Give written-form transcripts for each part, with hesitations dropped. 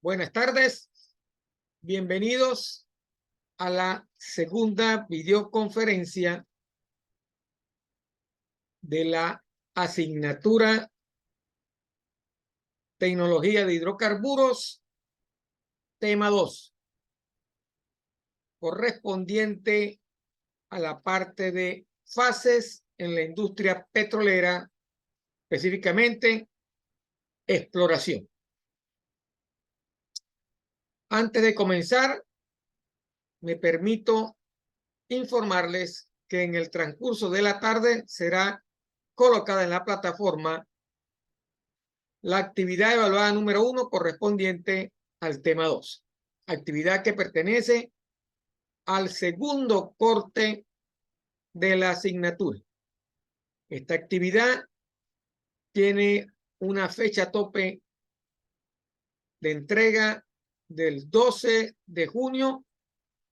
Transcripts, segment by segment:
Buenas tardes, bienvenidos a la segunda videoconferencia de la asignatura Tecnología de Hidrocarburos, tema 2, correspondiente a la parte de fases en la industria petrolera, específicamente exploración. Antes de comenzar, me permito informarles que en el transcurso de la tarde será colocada en la plataforma la actividad evaluada número 1 correspondiente al tema 2, actividad que pertenece al segundo corte de la asignatura. Esta actividad tiene una fecha tope de entrega del 12 de junio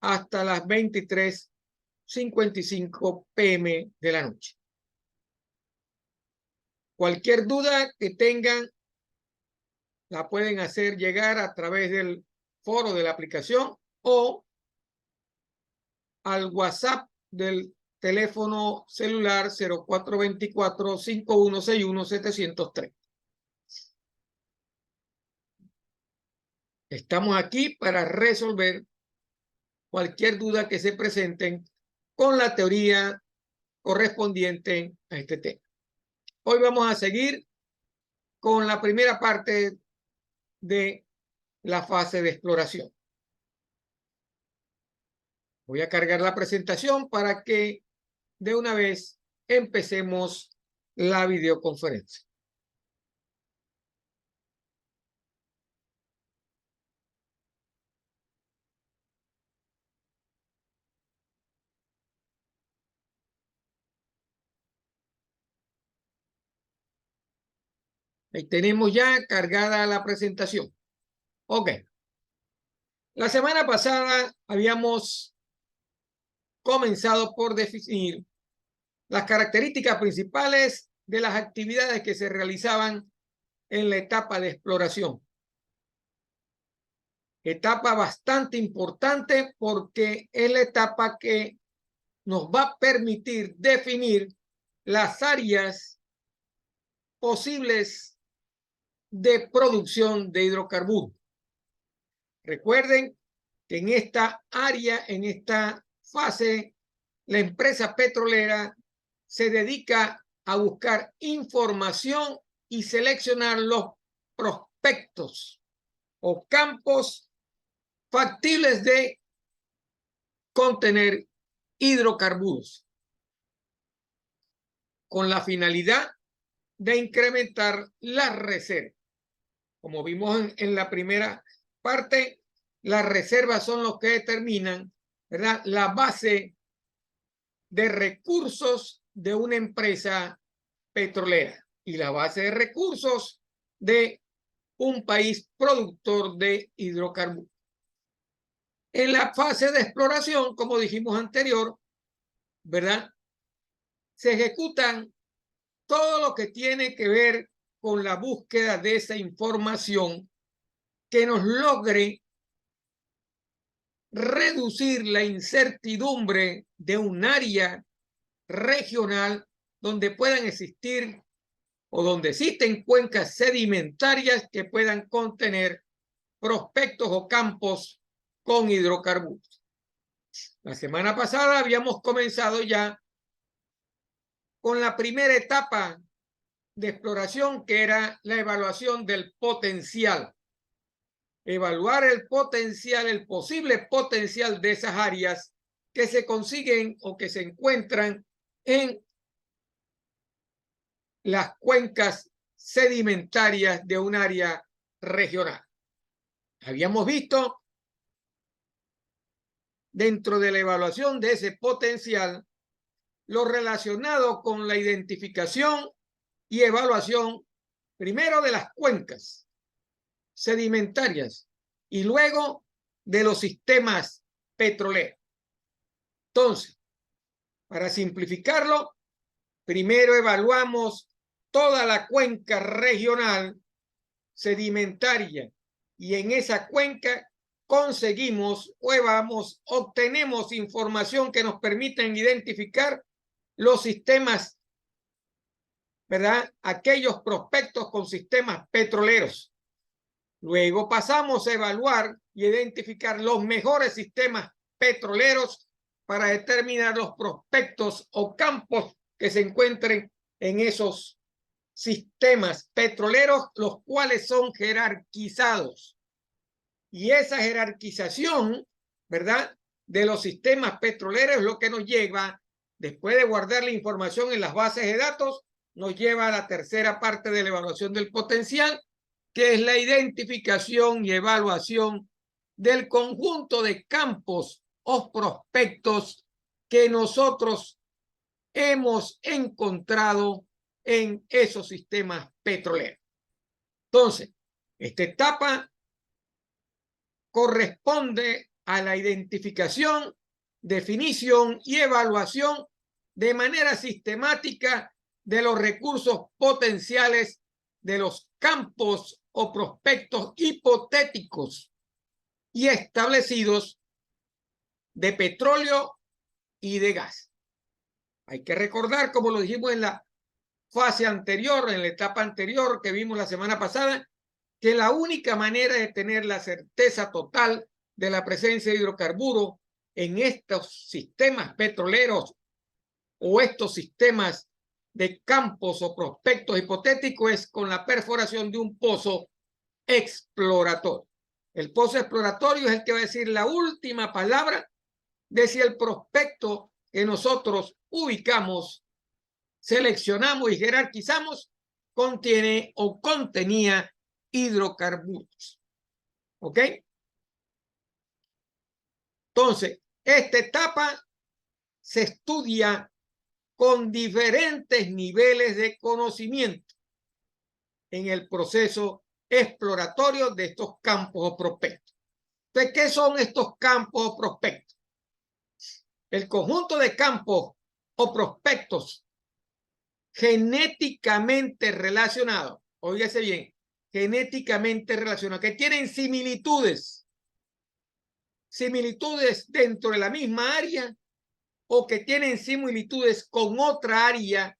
hasta las 23:55 p.m. de la noche. Cualquier duda que tengan la pueden hacer llegar a través del foro de la aplicación o al WhatsApp del teléfono celular 0424-5161-703. Estamos aquí para resolver cualquier duda que se presenten con la teoría correspondiente a este tema. Hoy vamos a seguir con la primera parte de la fase de exploración. Voy a cargar la presentación para que de una vez empecemos la videoconferencia. Ahí tenemos ya cargada la presentación. Ok. La semana pasada habíamos comenzado por definir las características principales de las actividades que se realizaban en la etapa de exploración. Etapa bastante importante porque es la etapa que nos va a permitir definir las áreas posibles de producción de hidrocarburos. Recuerden que en esta área, en esta fase, la empresa petrolera se dedica a buscar información y seleccionar los prospectos o campos factibles de contener hidrocarburos con la finalidad de incrementar la reserva. Como vimos en la primera parte, las reservas son los que determinan, ¿verdad?, la base de recursos de una empresa petrolera y la base de recursos de un país productor de hidrocarburos. En la fase de exploración, como dijimos anterior, ¿verdad?, se ejecutan todo lo que tiene que ver con la búsqueda de esa información que nos logre reducir la incertidumbre de un área regional donde puedan existir o donde existen cuencas sedimentarias que puedan contener prospectos o campos con hidrocarburos. La semana pasada habíamos comenzado ya con la primera etapa de exploración, que era la evaluación del potencial. Evaluar el potencial, el posible potencial de esas áreas que se consiguen o que se encuentran en las cuencas sedimentarias de un área regional. Habíamos visto dentro de la evaluación de ese potencial lo relacionado con la identificación y evaluación primero de las cuencas sedimentarias y luego de los sistemas petroleros. Entonces, para simplificarlo, primero evaluamos toda la cuenca regional sedimentaria y en esa cuenca conseguimos obtenemos información que nos permiten identificar los sistemas, ¿verdad? Aquellos prospectos con sistemas petroleros. Luego pasamos a evaluar y identificar los mejores sistemas petroleros para determinar los prospectos o campos que se encuentren en esos sistemas petroleros, los cuales son jerarquizados. Y esa jerarquización, ¿verdad?, de los sistemas petroleros es lo que nos lleva, después de guardar la información en las bases de datos, nos lleva a la tercera parte de la evaluación del potencial, que es la identificación y evaluación del conjunto de campos o prospectos que nosotros hemos encontrado en esos sistemas petroleros. Entonces, esta etapa corresponde a la identificación, definición y evaluación de manera sistemática de los recursos potenciales de los campos o prospectos hipotéticos y establecidos de petróleo y de gas. Hay que recordar, como lo dijimos en la fase anterior, en la etapa anterior que vimos la semana pasada, que la única manera de tener la certeza total de la presencia de hidrocarburos en estos sistemas petroleros o estos sistemas de campos o prospectos hipotéticos es con la perforación de un pozo exploratorio. El pozo exploratorio es el que va a decir la última palabra de si el prospecto que nosotros ubicamos, seleccionamos y jerarquizamos contiene o contenía hidrocarburos. ¿Ok? Entonces, esta etapa se estudia con diferentes niveles de conocimiento en el proceso exploratorio de estos campos o prospectos. Entonces, ¿qué son estos campos o prospectos? El conjunto de campos o prospectos genéticamente relacionados, óigase bien, genéticamente relacionados, que tienen similitudes dentro de la misma área o que tienen similitudes con otra área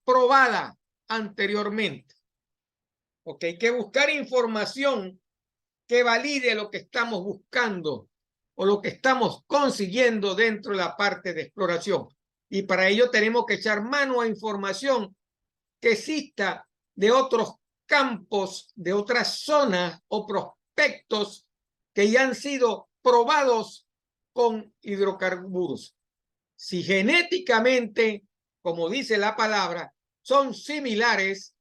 probada anteriormente. Porque hay que buscar información que valide lo que estamos buscando o lo que estamos consiguiendo dentro de la parte de exploración. Y para ello tenemos que echar mano a información que exista de otros campos, de otras zonas o prospectos que ya han sido probados con hidrocarburos. Si genéticamente, como dice la palabra, son similares,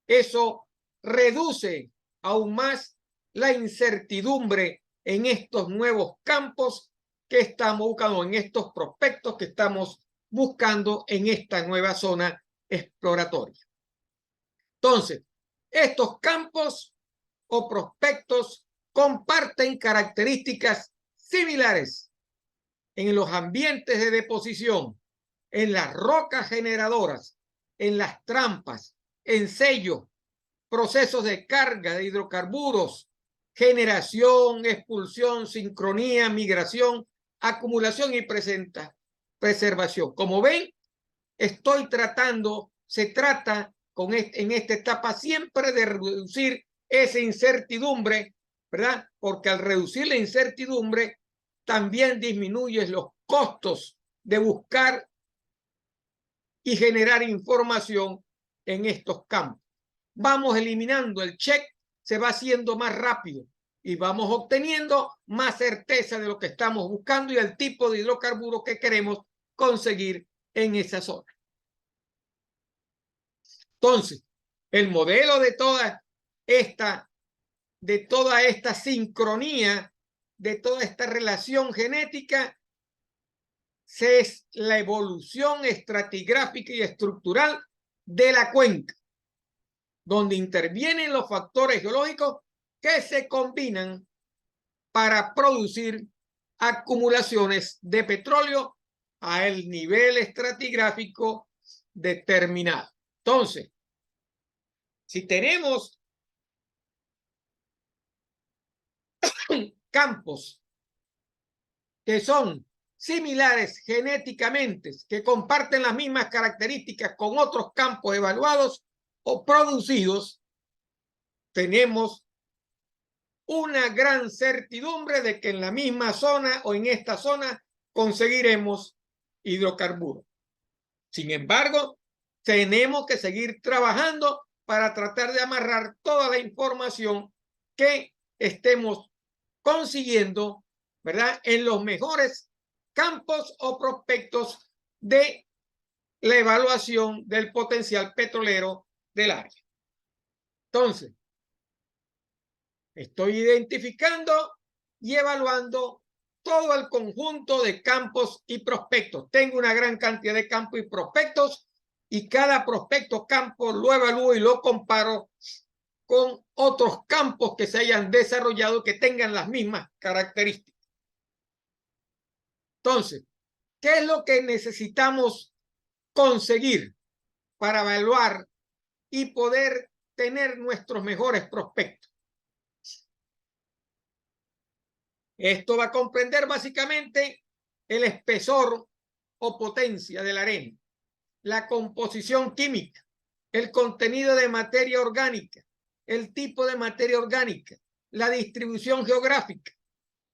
eso reduce aún más la incertidumbre en estos nuevos campos que estamos buscando, en estos prospectos que estamos buscando en esta nueva zona exploratoria. Entonces, estos campos o prospectos comparten características similares en los ambientes de deposición, en las rocas generadoras, en las trampas, en sellos, procesos de carga de hidrocarburos, generación, expulsión, sincronía, migración, acumulación y preservación. Como ven, se trata en esta etapa siempre de reducir esa incertidumbre, ¿verdad? Porque al reducir la incertidumbre, también disminuyes los costos de buscar y generar información en estos campos. Vamos eliminando el check, se va haciendo más rápido y vamos obteniendo más certeza de lo que estamos buscando y el tipo de hidrocarburos que queremos conseguir en esa zona. Entonces, el modelo de toda esta sincronía, de toda esta relación genética, es la evolución estratigráfica y estructural de la cuenca, donde intervienen los factores geológicos que se combinan para producir acumulaciones de petróleo a el nivel estratigráfico determinado. Entonces, si tenemos campos que son similares genéticamente, que comparten las mismas características con otros campos evaluados o producidos, tenemos una gran certidumbre de que en la misma zona o en esta zona conseguiremos hidrocarburos. Sin embargo, tenemos que seguir trabajando para tratar de amarrar toda la información que estemos consiguiendo, ¿verdad?, en los mejores campos o prospectos de la evaluación del potencial petrolero del área. Entonces, estoy identificando y evaluando todo el conjunto de campos y prospectos. Tengo una gran cantidad de campos y prospectos y cada prospecto campo lo evalúo y lo comparo con otros campos que se hayan desarrollado que tengan las mismas características. Entonces, ¿qué es lo que necesitamos conseguir para evaluar y poder tener nuestros mejores prospectos? Esto va a comprender básicamente el espesor o potencia de la arena, la composición química, el contenido de materia orgánica, el tipo de materia orgánica, la distribución geográfica,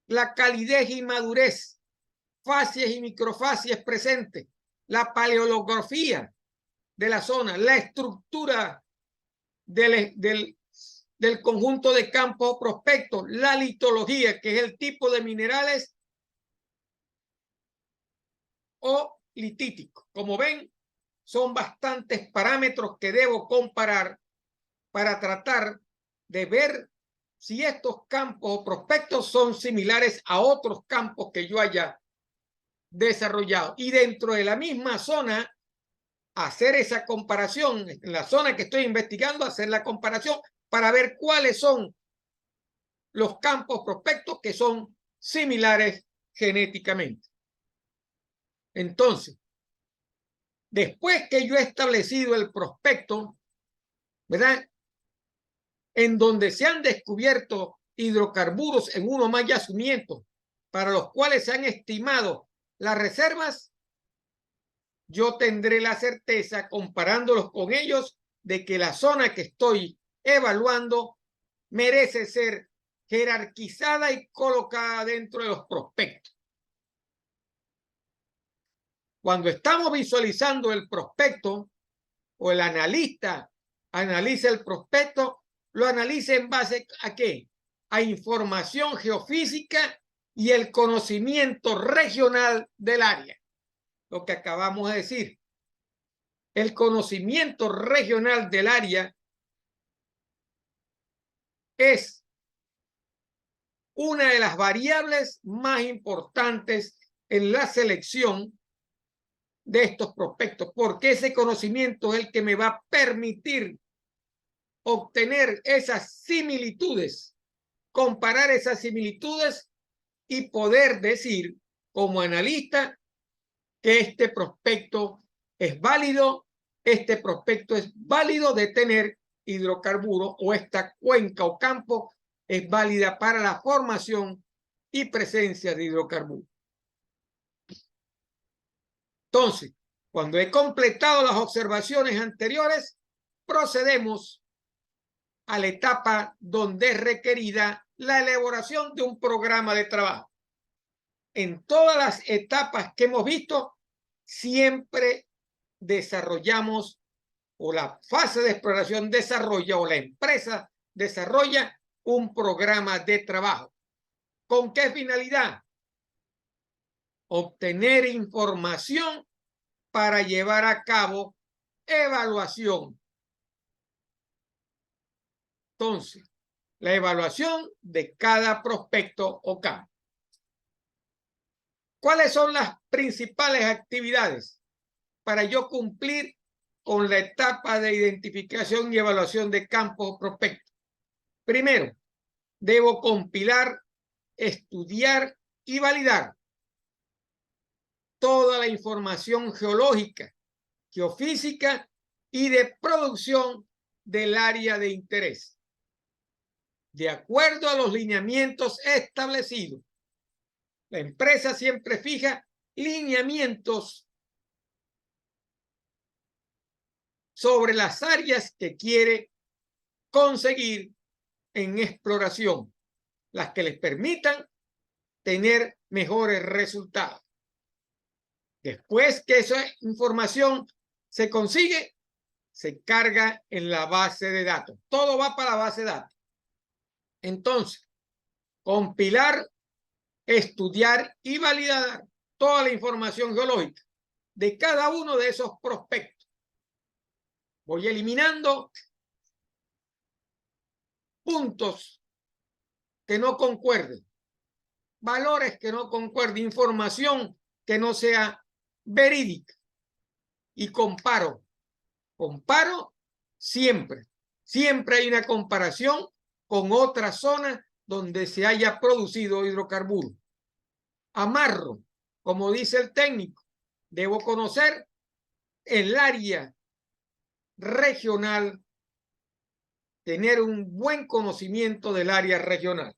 la calidez y madurez, facies y microfacies presentes, la paleolografía de la zona, la estructura del conjunto de campos o prospectos, la litología, que es el tipo de minerales o litítico. Como ven, son bastantes parámetros que debo comparar para tratar de ver si estos campos o prospectos son similares a otros campos que yo haya desarrollado. Y dentro de la misma zona, hacer esa comparación, en la zona que estoy investigando, hacer la comparación para ver cuáles son los campos prospectos que son similares genéticamente. Entonces, después que yo he establecido el prospecto, ¿verdad?, en donde se han descubierto hidrocarburos en uno más yacimientos para los cuales se han estimado las reservas, yo tendré la certeza, comparándolos con ellos, de que la zona que estoy evaluando merece ser jerarquizada y colocada dentro de los prospectos. Cuando estamos visualizando el prospecto o el analista analiza el prospecto, lo analiza en base ¿a qué? A información geofísica y el conocimiento regional del área. Lo que acabamos de decir. El conocimiento regional del área es una de las variables más importantes en la selección de estos prospectos, porque ese conocimiento es el que me va a permitir obtener esas similitudes, comparar esas similitudes y poder decir como analista que este prospecto es válido, de tener hidrocarburos, o esta cuenca o campo es válida para la formación y presencia de hidrocarburos. Entonces, cuando he completado las observaciones anteriores, procedemos a la etapa donde es requerida la elaboración de un programa de trabajo. En todas las etapas que hemos visto, siempre desarrollamos, o la fase de exploración desarrolla, o la empresa desarrolla un programa de trabajo. ¿Con qué finalidad? Obtener información para llevar a cabo evaluación. Entonces, la evaluación de cada prospecto o campo. ¿Cuáles son las principales actividades para yo cumplir con la etapa de identificación y evaluación de campos o prospectos? Primero, debo compilar, estudiar y validar toda la información geológica, geofísica y de producción del área de interés. de acuerdo a los lineamientos establecidos. La empresa siempre fija lineamientos sobre las áreas que quiere conseguir en exploración, las que les permitan tener mejores resultados. Después que esa información se consigue, se carga en la base de datos. Todo va para la base de datos. Entonces, compilar, estudiar y validar toda la información geológica de cada uno de esos prospectos. Voy eliminando puntos que no concuerden, valores que no concuerden, información que no sea verídica, y comparo siempre. Siempre hay una comparación con otra zona donde se haya producido hidrocarburos. Amarro, como dice el técnico, debo conocer el área regional, tener un buen conocimiento del área regional.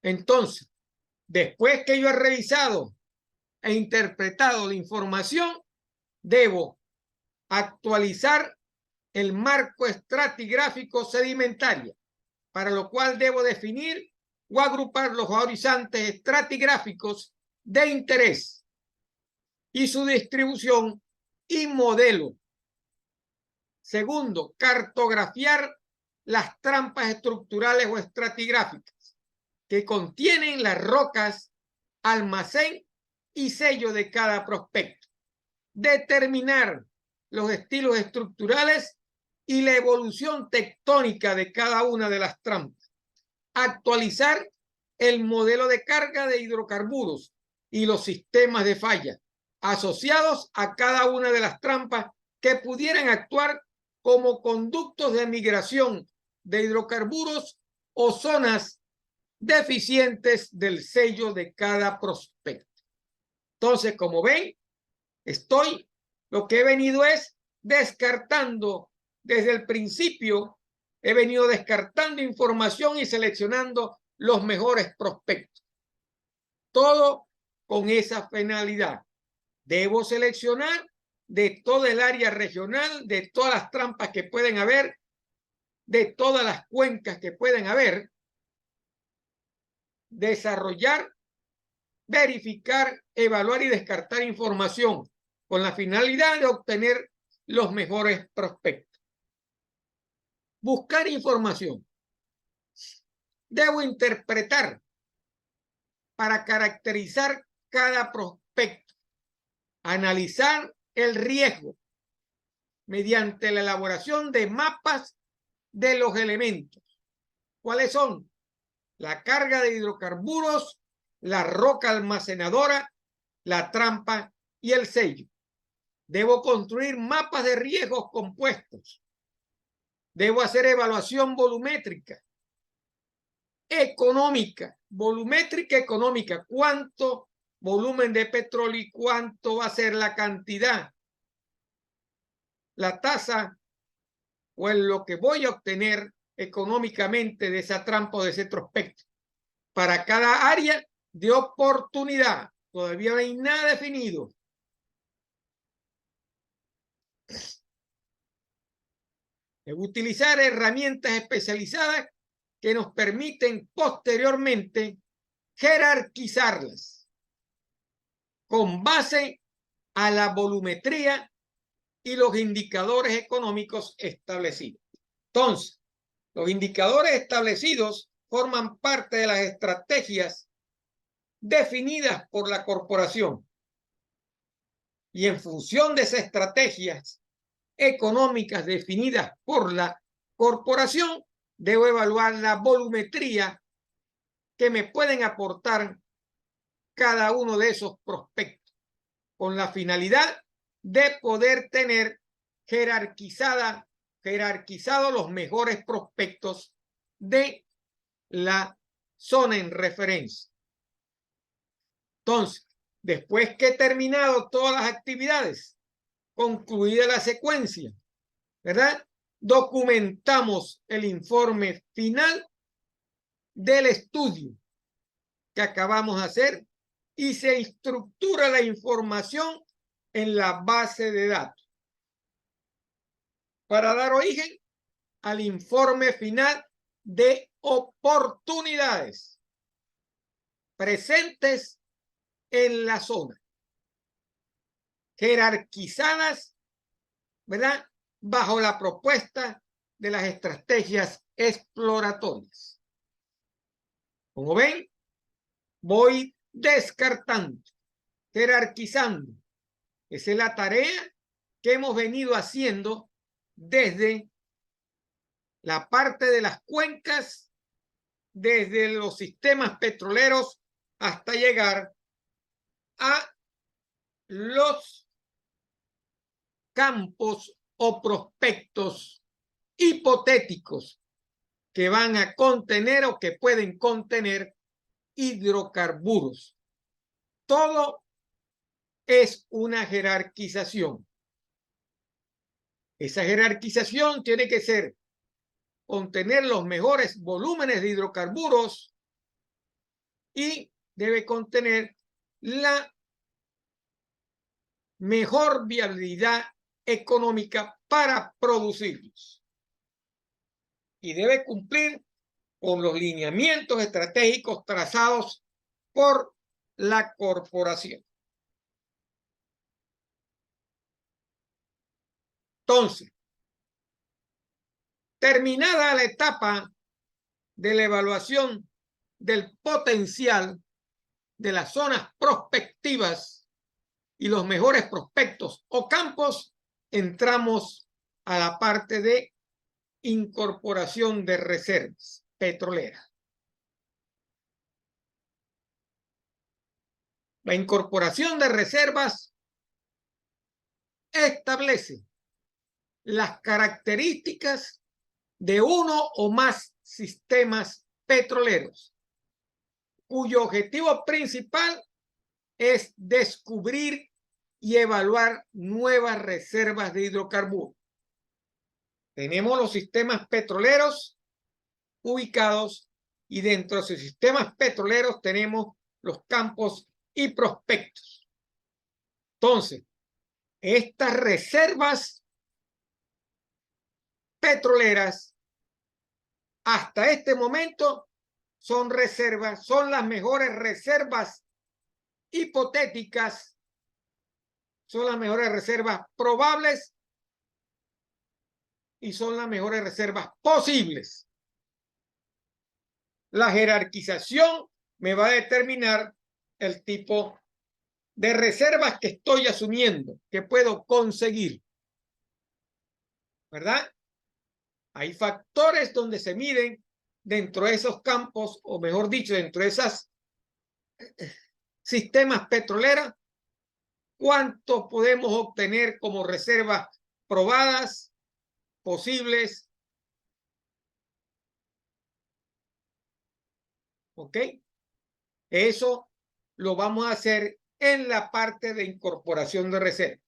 Entonces, después que yo he revisado e interpretado la información, debo actualizar el marco estratigráfico sedimentario, para lo cual debo definir o agrupar los horizontes estratigráficos de interés y su distribución y modelo. Segundo, cartografiar las trampas estructurales o estratigráficas que contienen las rocas, almacén y sello de cada prospecto. Determinar los estilos estructurales y la evolución tectónica de cada una de las trampas. Actualizar el modelo de carga de hidrocarburos y los sistemas de falla asociados a cada una de las trampas que pudieran actuar como conductos de migración de hidrocarburos o zonas deficientes del sello de cada prospecto. Entonces, como ven, lo que he venido es descartando desde el principio, he venido descartando información y seleccionando los mejores prospectos. Todo con esa finalidad. Debo seleccionar de toda el área regional, de todas las trampas que pueden haber, de todas las cuencas que pueden haber, desarrollar, verificar, evaluar y descartar información con la finalidad de obtener los mejores prospectos. Buscar información. Debo interpretar para caracterizar cada prospecto. Analizar el riesgo mediante la elaboración de mapas de los elementos. ¿Cuáles son? La carga de hidrocarburos, la roca almacenadora, la trampa y el sello. Debo construir mapas de riesgos compuestos. Debo hacer evaluación volumétrica, económica, volumétrica económica. ¿Cuánto volumen de petróleo y cuánto va a ser la cantidad, la tasa o en lo que voy a obtener económicamente de esa trampa o de ese prospecto? Para cada área de oportunidad. Todavía no hay nada definido. Debo utilizar herramientas especializadas que nos permiten posteriormente jerarquizarlas con base a la volumetría y los indicadores económicos establecidos. Entonces, los indicadores establecidos forman parte de las estrategias definidas por la corporación. Y en función de esas estrategias económicas definidas por la corporación, debo evaluar la volumetría que me pueden aportar cada uno de esos prospectos, con la finalidad de poder tener jerarquizados los mejores prospectos de la zona en referencia. Entonces, después que he terminado todas las actividades, concluida la secuencia, ¿verdad? documentamos el informe final del estudio que acabamos de hacer y se estructura la información en la base de datos para dar origen al informe final de oportunidades presentes en la zona, jerarquizadas, ¿verdad?, bajo la propuesta de las estrategias exploratorias. Como ven, voy descartando, jerarquizando. Esa es la tarea que hemos venido haciendo desde la parte de las cuencas, desde los sistemas petroleros hasta llegar a los campos o prospectos hipotéticos que van a contener o que pueden contener hidrocarburos. Todo es una jerarquización. Esa jerarquización tiene que ser contener los mejores volúmenes de hidrocarburos y debe contener la mejor viabilidad económica para producirlos. Y debe cumplir con los lineamientos estratégicos trazados por la corporación. Entonces, terminada la etapa de la evaluación del potencial de las zonas prospectivas y los mejores prospectos o campos, entramos a la parte de incorporación de reservas petroleras. La incorporación de reservas establece las características de uno o más sistemas petroleros, cuyo objetivo principal es descubrir y evaluar nuevas reservas de hidrocarburos. Tenemos los sistemas petroleros ubicados y dentro de esos sistemas petroleros tenemos los campos y prospectos. Entonces, estas reservas petroleras hasta este momento son reservas, son las mejores reservas hipotéticas, son las mejores reservas probables y son las mejores reservas posibles. La jerarquización me va a determinar el tipo de reservas que estoy asumiendo, que puedo conseguir, ¿verdad? Hay factores donde se miden dentro de esos campos, o mejor dicho, dentro de esos sistemas petroleros, cuánto podemos obtener como reservas probadas, posibles. ¿Ok? Eso lo vamos a hacer en la parte de incorporación de reservas.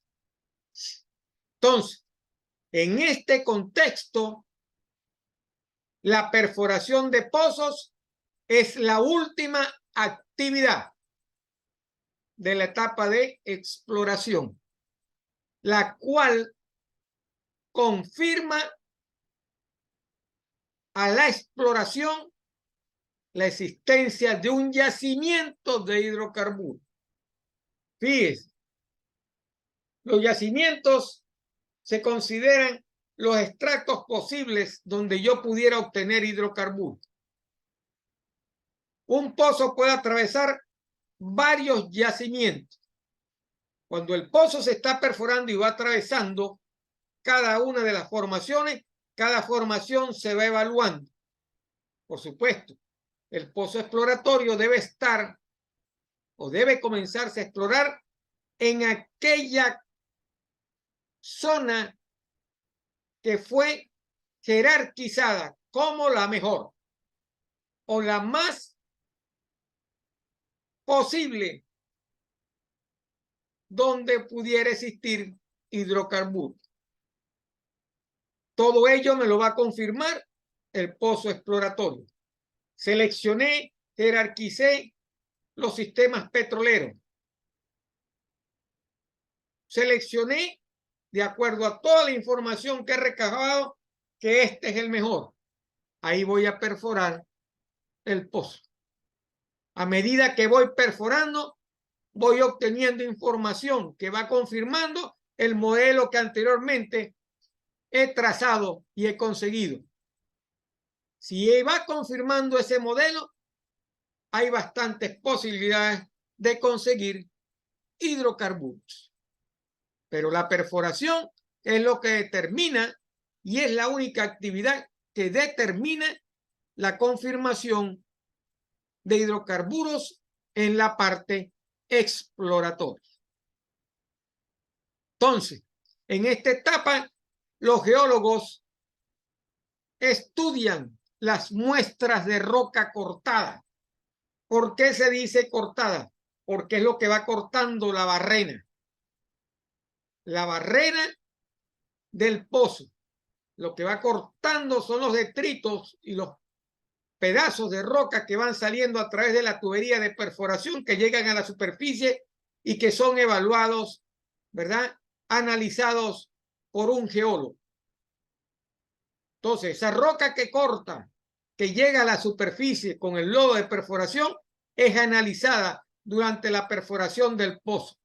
Entonces, en este contexto, la perforación de pozos es la última actividad de la etapa de exploración, la cual confirma a la exploración la existencia de un yacimiento de hidrocarburos. Fíjense, los yacimientos se consideran los extractos posibles donde yo pudiera obtener hidrocarburos. Un pozo puede atravesar varios yacimientos. Cuando el pozo se está perforando y va atravesando cada una de las formaciones, cada formación se va evaluando. Por supuesto, el pozo exploratorio debe estar o debe comenzarse a explorar en aquella zona que fue jerarquizada como la mejor o la más posible donde pudiera existir hidrocarburos. Todo ello me lo va a confirmar el pozo exploratorio. Seleccioné, jerarquicé los sistemas petroleros. Seleccioné, de acuerdo a toda la información que he recabado, que este es el mejor. Ahí voy a perforar el pozo. A medida que voy perforando, voy obteniendo información que va confirmando el modelo que anteriormente he trazado y he conseguido. Si va confirmando ese modelo, hay bastantes posibilidades de conseguir hidrocarburos. Pero la perforación es lo que determina y es la única actividad que determina la confirmación de hidrocarburos en la parte exploratoria. Entonces, en esta etapa, los geólogos estudian las muestras de roca cortada. ¿Por qué se dice cortada? Porque es lo que va cortando la barrena. La barrera del pozo. Lo que va cortando son los detritos y los pedazos de roca que van saliendo a través de la tubería de perforación que llegan a la superficie y que son evaluados, ¿verdad? Analizados por un geólogo. Entonces, esa roca que corta, que llega a la superficie con el lodo de perforación, es analizada durante la perforación del pozo.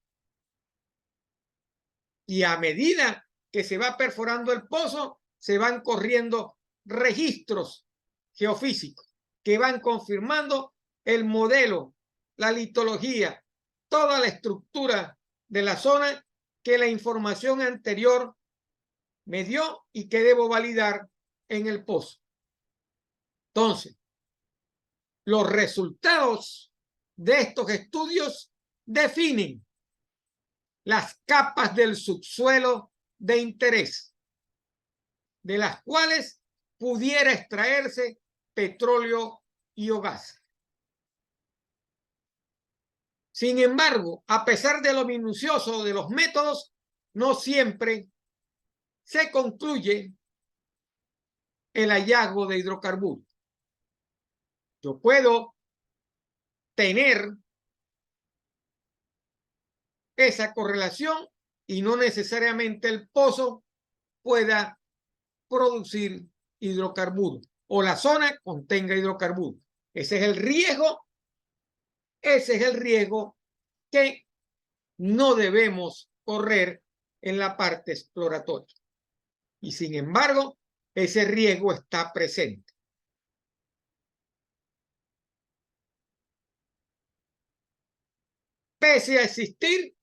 Y a medida que se va perforando el pozo, se van corriendo registros geofísicos que van confirmando el modelo, la litología, toda la estructura de la zona que la información anterior me dio y que debo validar en el pozo. Entonces, los resultados de estos estudios definen las capas del subsuelo de interés, de las cuales pudiera extraerse petróleo y o gas. Sin embargo, a pesar de lo minucioso de los métodos, no siempre se concluye el hallazgo de hidrocarburos. Yo puedo tener esa correlación y no necesariamente el pozo pueda producir hidrocarburos o la zona contenga hidrocarburos. Ese es el riesgo que no debemos correr en la parte exploratoria. Y sin embargo, ese riesgo está presente. Pese a existir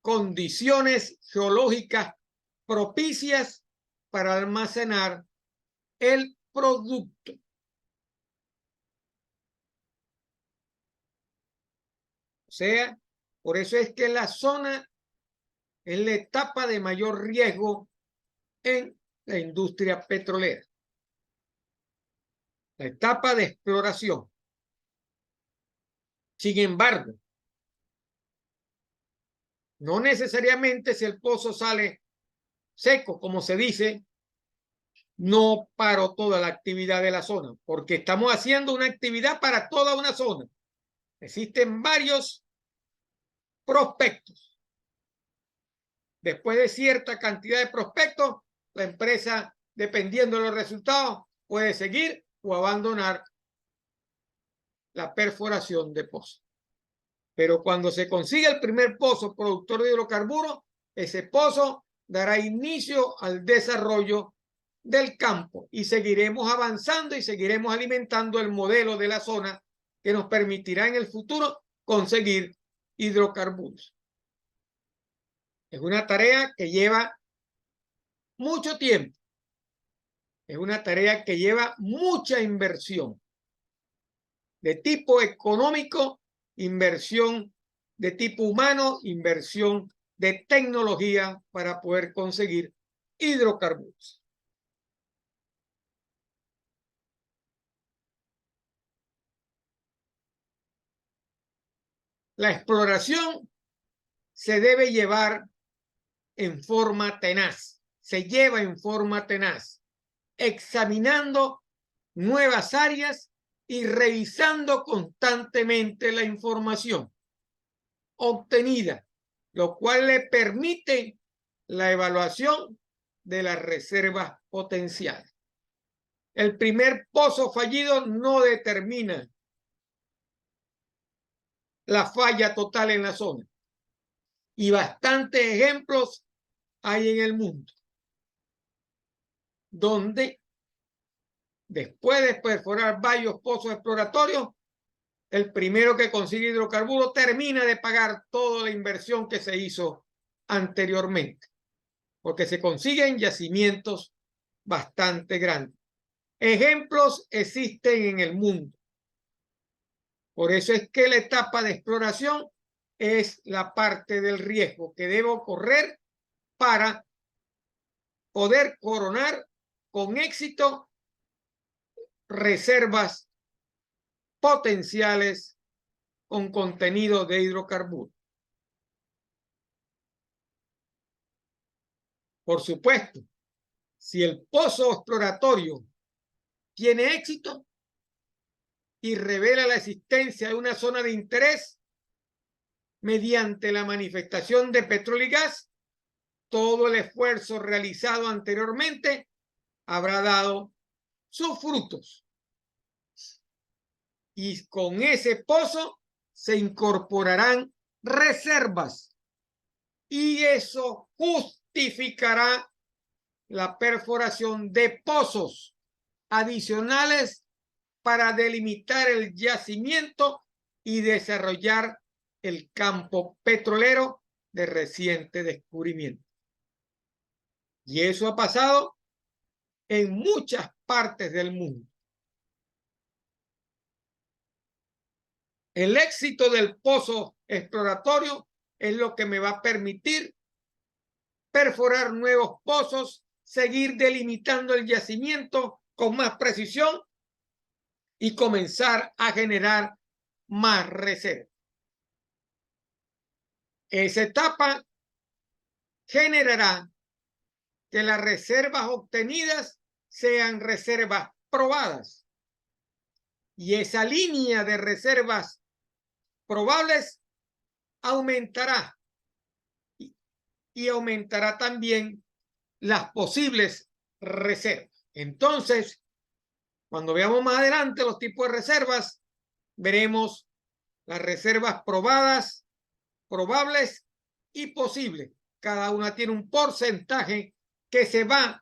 condiciones geológicas propicias para almacenar el producto. O sea, por eso es que la zona es la etapa de mayor riesgo en la industria petrolera. La etapa de exploración. Sin embargo, no necesariamente si el pozo sale seco, como se dice, no paró toda la actividad de la zona, porque estamos haciendo una actividad para toda una zona. Existen varios prospectos. Después de cierta cantidad de prospectos, la empresa, dependiendo de los resultados, puede seguir o abandonar la perforación de pozo. Pero cuando se consiga el primer pozo productor de hidrocarburos, ese pozo dará inicio al desarrollo del campo y seguiremos avanzando y seguiremos alimentando el modelo de la zona que nos permitirá en el futuro conseguir hidrocarburos. Es una tarea que lleva mucho tiempo. Es una tarea que lleva mucha inversión de tipo económico, inversión de tipo humano, inversión de tecnología para poder conseguir hidrocarburos. La exploración se debe llevar en forma tenaz, se lleva en forma tenaz. examinando nuevas áreas y revisando constantemente la información obtenida, lo cual le permite la evaluación de las reservas potenciales. El primer pozo fallido no determina la falla total en la zona. Y bastantes ejemplos hay en el mundo donde después de perforar varios pozos exploratorios, el primero que consigue hidrocarburos termina de pagar toda la inversión que se hizo anteriormente, porque se consiguen yacimientos bastante grandes. Ejemplos existen en el mundo. Por eso es que la etapa de exploración es la parte del riesgo que debo correr para poder coronar con éxito reservas potenciales con contenido de hidrocarburos. Por supuesto, si el pozo exploratorio tiene éxito y revela la existencia de una zona de interés mediante la manifestación de petróleo y gas, todo el esfuerzo realizado anteriormente habrá dado sus frutos. Y con ese pozo se incorporarán reservas y eso justificará la perforación de pozos adicionales para delimitar el yacimiento y desarrollar el campo petrolero de reciente descubrimiento. Y eso ha pasado en muchas partes del mundo. El éxito del pozo exploratorio es lo que me va a permitir perforar nuevos pozos, seguir delimitando el yacimiento con más precisión y comenzar a generar más reservas. Esa etapa generará que las reservas obtenidas sean reservas probadas. Y esa línea de reservas probables aumentará y aumentará también las posibles reservas. Entonces, cuando veamos más adelante los tipos de reservas, veremos las reservas probadas, probables y posibles. Cada una tiene un porcentaje que se va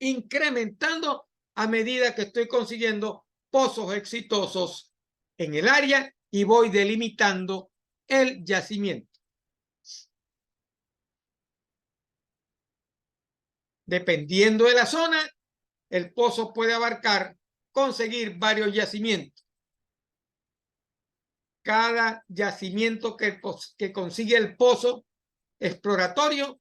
incrementando a medida que estoy consiguiendo pozos exitosos en el área y voy delimitando el yacimiento. Dependiendo de la zona, el pozo puede abarcar, conseguir varios yacimientos. Cada yacimiento que consigue el pozo exploratorio,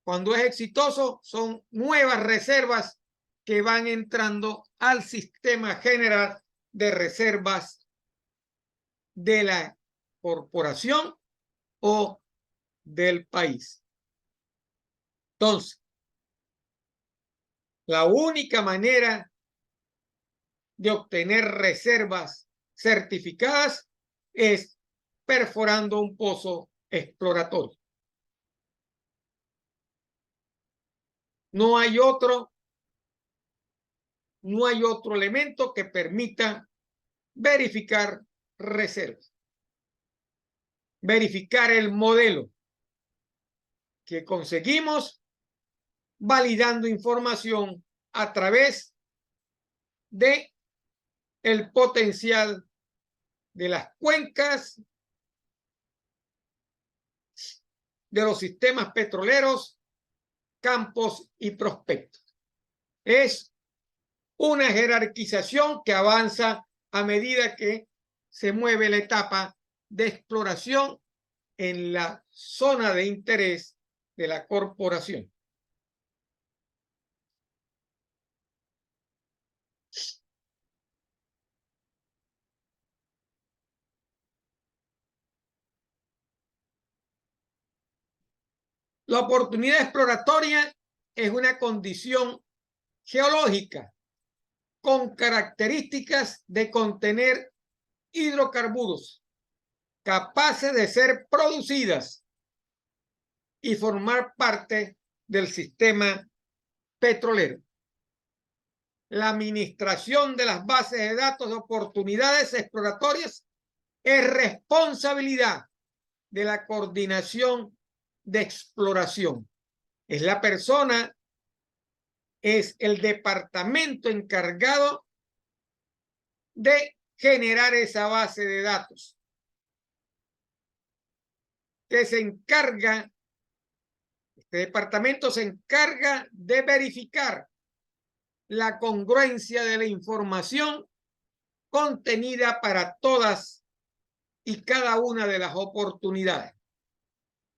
cuando es exitoso, son nuevas reservas que van entrando al sistema general de reservas de la corporación o del país. Entonces, la única manera de obtener reservas certificadas es perforando un pozo exploratorio. No hay otro elemento que permita verificar reservas. Verificar el modelo que conseguimos validando información a través de el potencial de las cuencas, de los sistemas petroleros, campos y prospectos. Es una jerarquización que avanza a medida que se mueve la etapa de exploración en la zona de interés de la corporación. La oportunidad exploratoria es una condición geológica con características de contener hidrocarburos capaces de ser producidas y formar parte del sistema petrolero. La administración de las bases de datos de oportunidades exploratorias es responsabilidad de la coordinación de exploración. Es la persona, es el departamento encargado de generar esa base de datos, que se encarga, este departamento se encarga de verificar la congruencia de la información contenida para todas y cada una de las oportunidades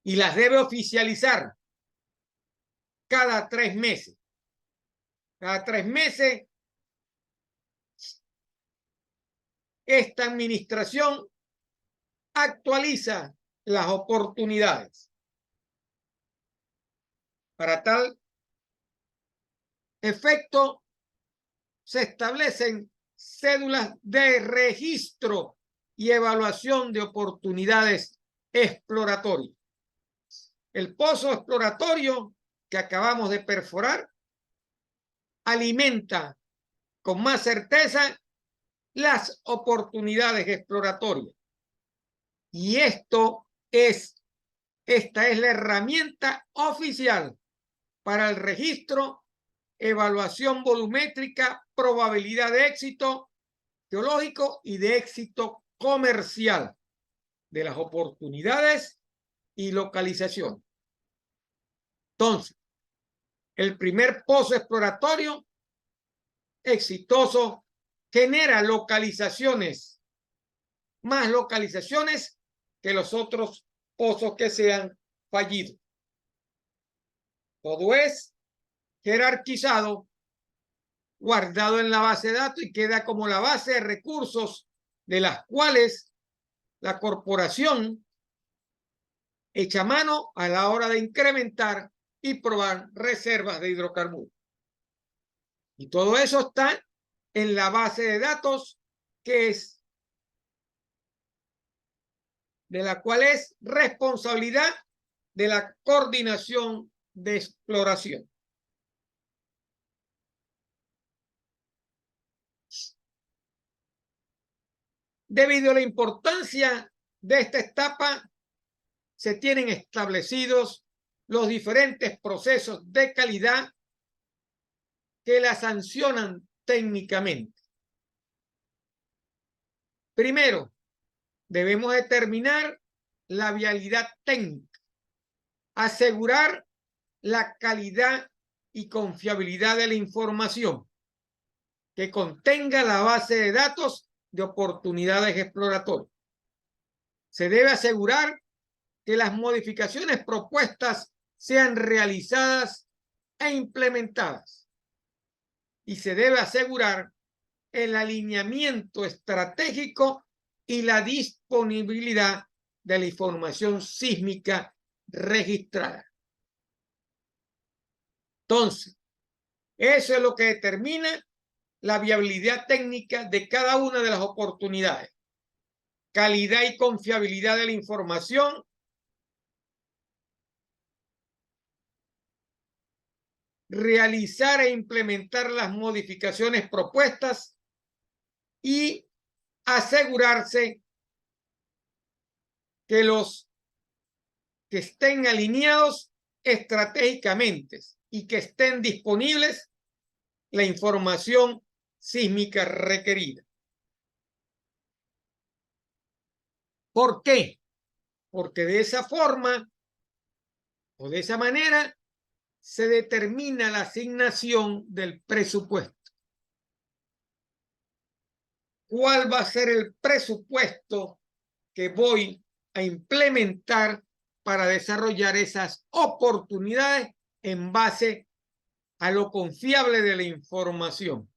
y las debe oficializar cada 3 meses. Cada 3 meses esta administración actualiza las oportunidades. Para tal efecto, se establecen cédulas de registro y evaluación de oportunidades exploratorias. El pozo exploratorio que acabamos de perforar alimenta con más certeza las oportunidades exploratorias. Y esta es la herramienta oficial para el registro, evaluación volumétrica, probabilidad de éxito geológico y de éxito comercial de las oportunidades y localización. Entonces, el primer pozo exploratorio exitoso genera localizaciones, más localizaciones que los otros pozos que se han fallido. Todo es jerarquizado, guardado en la base de datos y queda como la base de recursos de las cuales la corporación echa mano a la hora de incrementar y probar reservas de hidrocarburos. Y todo eso está en la base de datos que es de la cual es responsabilidad de la coordinación de exploración. Debido a la importancia de esta etapa, se tienen establecidos los diferentes procesos de calidad que la sancionan técnicamente. Primero, debemos determinar la viabilidad técnica, asegurar la calidad y confiabilidad de la información que contenga la base de datos de oportunidades exploratorias. Se debe asegurar que las modificaciones propuestas sean realizadas e implementadas. Y se debe asegurar el alineamiento estratégico y la disponibilidad de la información sísmica registrada. Entonces, eso es lo que determina la viabilidad técnica de cada una de las oportunidades. Calidad y confiabilidad de la información, realizar e implementar las modificaciones propuestas y asegurarse que los que estén alineados estratégicamente y que estén disponibles la información sísmica requerida. ¿Por qué? Porque de esa forma o de esa manera se determina la asignación del presupuesto. ¿Cuál va a ser el presupuesto que voy a implementar para desarrollar esas oportunidades en base a lo confiable de la información?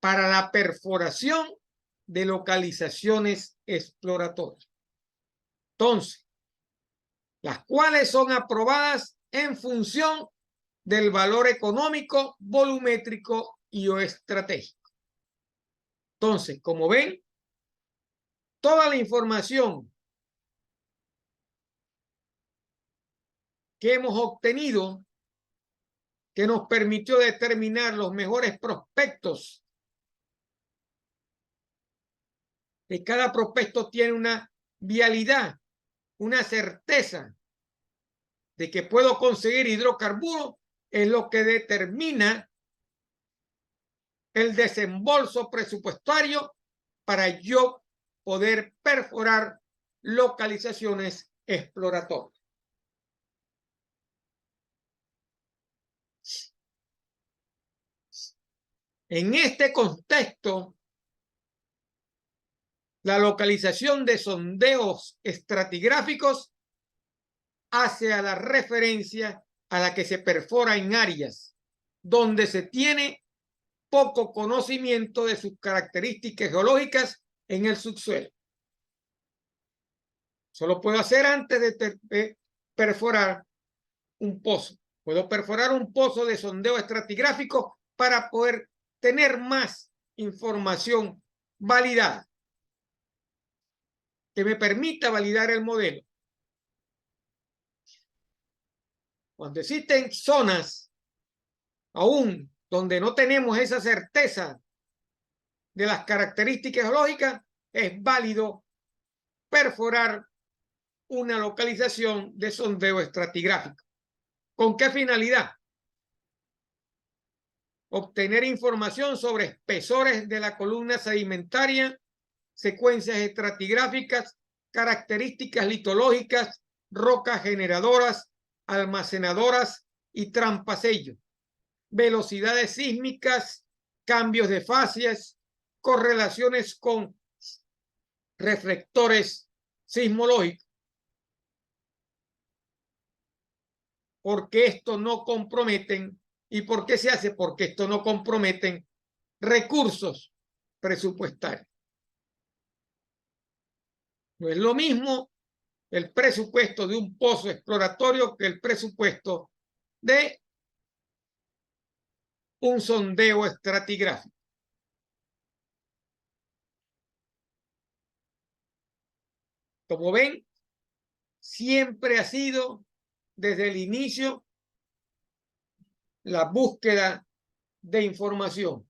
Para la perforación de localizaciones exploratorias. Entonces, las cuales son aprobadas en función del valor económico, volumétrico y o estratégico. Entonces, como ven, toda la información que hemos obtenido, que nos permitió determinar los mejores prospectos, que cada prospecto tiene una vialidad, una certeza de que puedo conseguir hidrocarburos, es lo que determina el desembolso presupuestario para yo poder perforar localizaciones exploratorias. En este contexto, la localización de sondeos estratigráficos hace a la referencia a la que se perfora en áreas donde se tiene poco conocimiento de sus características geológicas en el subsuelo. Eso lo puedo hacer antes de perforar un pozo. Puedo perforar un pozo de sondeo estratigráfico para poder tener más información validada que me permita validar el modelo. Cuando existen zonas aún donde no tenemos esa certeza de las características geológicas, es válido perforar una localización de sondeo estratigráfico. ¿Con qué finalidad? Obtener información sobre espesores de la columna sedimentaria, secuencias estratigráficas, características litológicas, rocas generadoras, almacenadoras y trampasellos, velocidades sísmicas, cambios de fases, correlaciones con reflectores sismológicos. Porque esto no comprometen. ¿Y por qué se hace? Porque esto no comprometen recursos presupuestarios. No es lo mismo el presupuesto de un pozo exploratorio que el presupuesto de un sondeo estratigráfico. Como ven, siempre ha sido desde el inicio la búsqueda de información.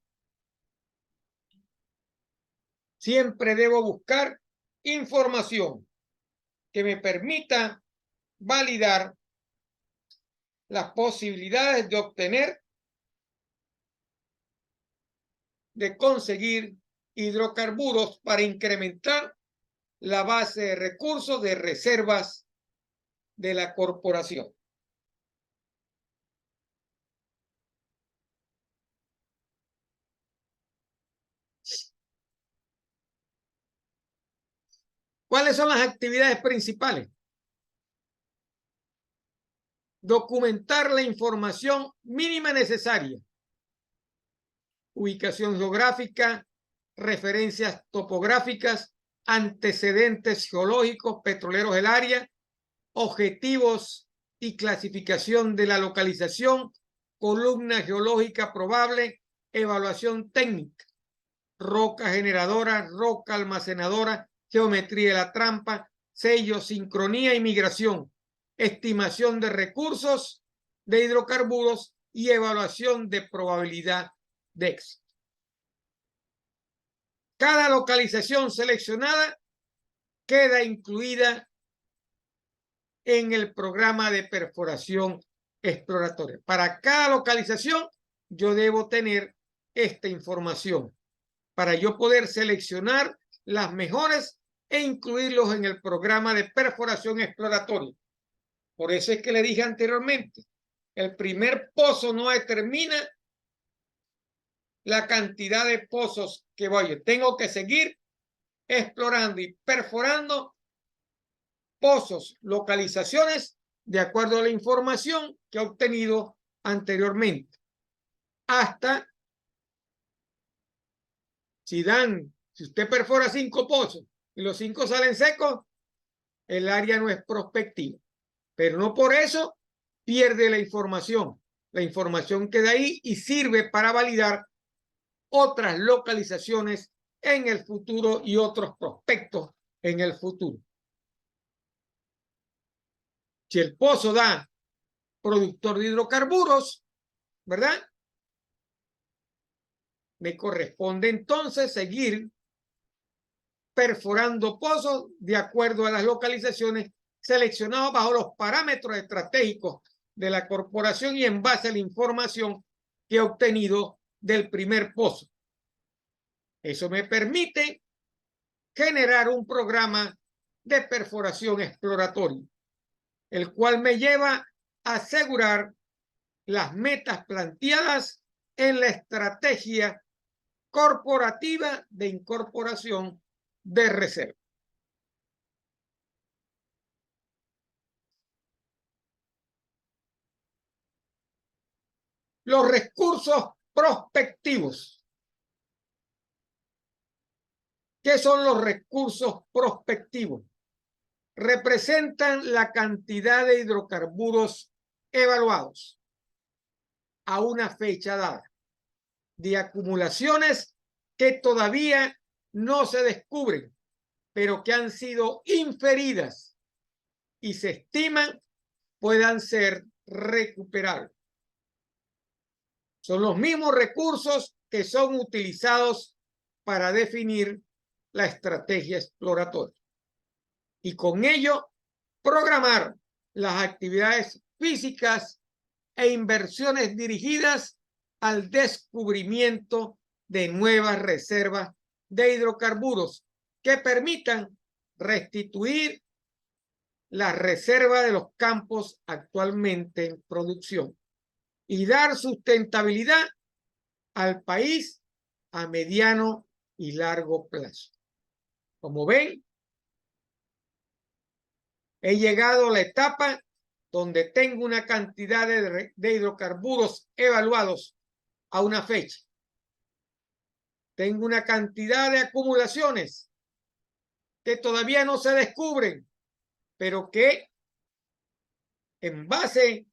Siempre debo buscar información que me permita validar las posibilidades de obtener, de conseguir hidrocarburos para incrementar la base de recursos de reservas de la corporación. ¿Cuáles son las actividades principales? Documentar la información mínima necesaria. Ubicación geográfica, referencias topográficas, antecedentes geológicos petroleros del área, objetivos y clasificación de la localización, columna geológica probable, evaluación técnica, roca generadora, roca almacenadora, geometría de la trampa, sello, sincronía y migración, estimación de recursos de hidrocarburos y evaluación de probabilidad de éxito. Cada localización seleccionada queda incluida en el programa de perforación exploratoria. Para cada localización yo debo tener esta información para yo poder seleccionar las mejores e incluirlos en el programa de perforación exploratoria. Por eso es que le dije anteriormente, el primer pozo no determina la cantidad de pozos que voy. Tengo que seguir explorando y perforando pozos, localizaciones, de acuerdo a la información que he obtenido anteriormente. Hasta, si usted perfora 5 pozos y los 5 salen secos, el área no es prospectiva. Pero no por eso pierde la información. La información queda ahí y sirve para validar otras localizaciones en el futuro y otros prospectos en el futuro. Si el pozo da productor de hidrocarburos, ¿verdad? Me corresponde entonces seguir perforando pozos de acuerdo a las localizaciones seleccionadas bajo los parámetros estratégicos de la corporación y en base a la información que he obtenido del primer pozo. Eso me permite generar un programa de perforación exploratorio, el cual me lleva a asegurar las metas planteadas en la estrategia corporativa de incorporación de reserva. Los recursos prospectivos. ¿Qué son los recursos prospectivos? Representan la cantidad de hidrocarburos evaluados a una fecha dada, de acumulaciones que todavía no se descubren, pero que han sido inferidas y se estiman puedan ser recuperables. Son los mismos recursos que son utilizados para definir la estrategia exploratoria y con ello programar las actividades físicas e inversiones dirigidas al descubrimiento de nuevas reservas de hidrocarburos que permitan restituir la reserva de los campos actualmente en producción y dar sustentabilidad al país a mediano y largo plazo. Como ven, he llegado a la etapa donde tengo una cantidad de hidrocarburos evaluados a una fecha. Tengo una cantidad de acumulaciones que todavía no se descubren, pero que en base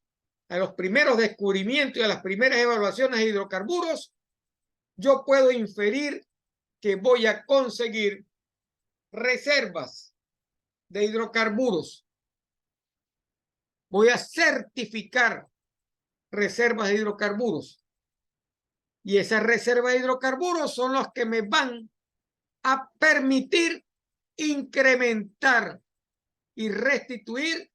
a los primeros descubrimientos y a las primeras evaluaciones de hidrocarburos, yo puedo inferir que voy a conseguir reservas de hidrocarburos. Voy a certificar reservas de hidrocarburos. Y esas reservas de hidrocarburos son las que me van a permitir incrementar y restituir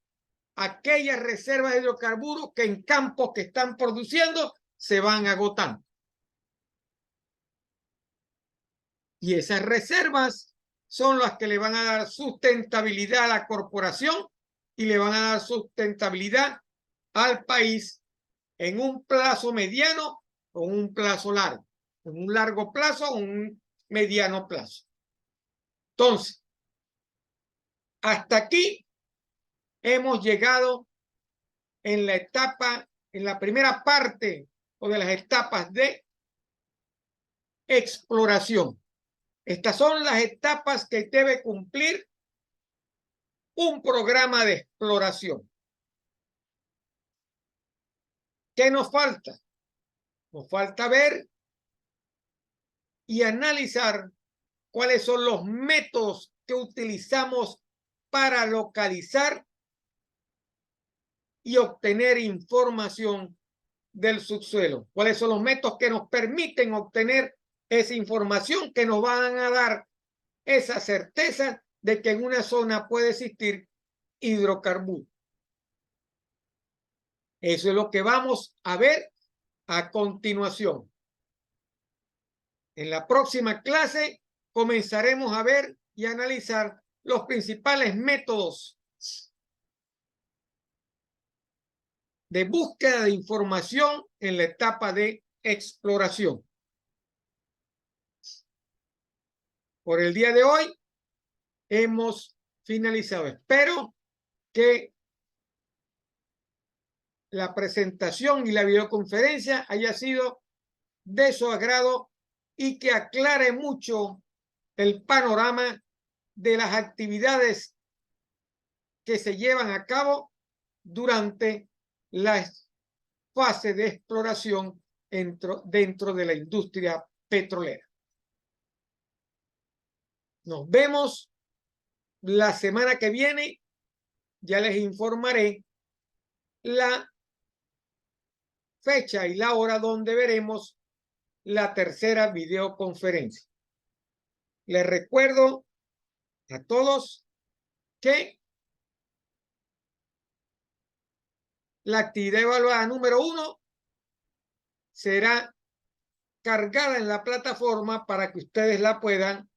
aquellas reservas de hidrocarburos que en campos que están produciendo se van agotando. Y esas reservas son las que le van a dar sustentabilidad a la corporación y le van a dar sustentabilidad al país en un plazo mediano o un plazo largo, en un largo plazo o un mediano plazo. Entonces, hasta aquí hemos llegado en la etapa, en la primera parte o de las etapas de exploración. Estas son las etapas que debe cumplir un programa de exploración. ¿Qué nos falta? Nos falta ver y analizar cuáles son los métodos que utilizamos para localizar y obtener información del subsuelo. ¿Cuáles son los métodos que nos permiten obtener esa información que nos van a dar esa certeza de que en una zona puede existir hidrocarburos? Eso es lo que vamos a ver a continuación. En la próxima clase comenzaremos a ver y analizar los principales métodos de búsqueda de información en la etapa de exploración. Por el día de hoy hemos finalizado. Espero que la presentación y la videoconferencia haya sido de su agrado y que aclare mucho el panorama de las actividades que se llevan a cabo durante la fase de exploración dentro de la industria petrolera. Nos vemos la semana que viene. Ya les informaré la fecha y la hora donde veremos la tercera videoconferencia. Les recuerdo a todos que la actividad evaluada número 1 será cargada en la plataforma para que ustedes la puedan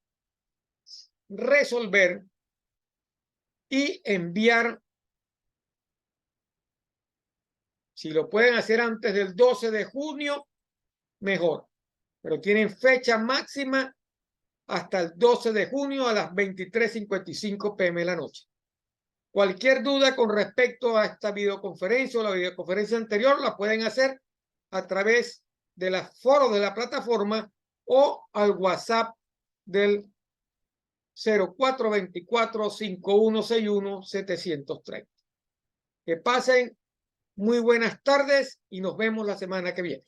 resolver y enviar. Si lo pueden hacer antes del 12 de junio, mejor. Pero tienen fecha máxima hasta el 12 de junio a las 23:55 p.m. de la noche. Cualquier duda con respecto a esta videoconferencia o la videoconferencia anterior la pueden hacer a través de los foros de la plataforma o al WhatsApp del 0424-5161-730. Que pasen muy buenas tardes y nos vemos la semana que viene.